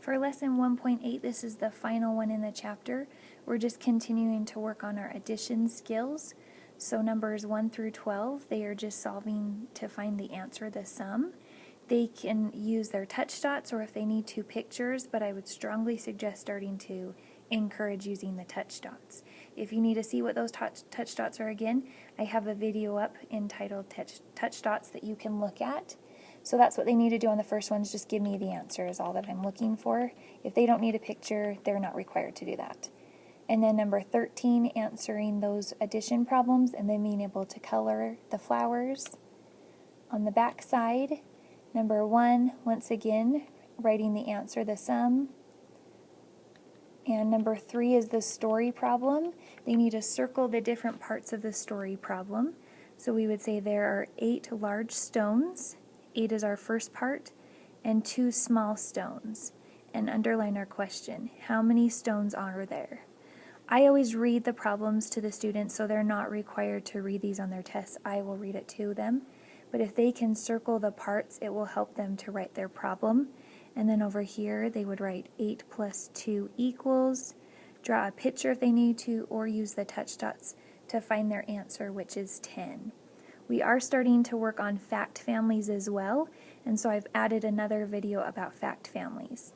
For lesson 1.8, this is the final one in the chapter. We're just continuing to work on our addition skills. So numbers 1 through 12, they are just solving to find the answer, the sum. They can use their touch dots or if they need to, pictures, but I would strongly suggest starting to encourage using the touch dots. If you need to see what those touch dots are again, I have a video up entitled touch dots that you can look at. So that's what they need to do on the first one, is just give me the answer is all that I'm looking for. If they don't need a picture, they're not required to do that. And then number 13, answering those addition problems and then being able to color the flowers. On the back side, number 1, once again, writing the answer, the sum. And number 3 is the story problem. They need to circle the different parts of the story problem. So we would say there are 8 large stones. 8 is our first part, and 2 small stones. And underline our question, how many stones are there? I always read the problems to the students, so they're not required to read these on their tests. I will read it to them. But if they can circle the parts, it will help them to write their problem. And then over here, they would write 8 plus 2 equals, draw a picture if they need to, or use the touch dots to find their answer, which is 10. We are starting to work on fact families as well, and so I've added another video about fact families.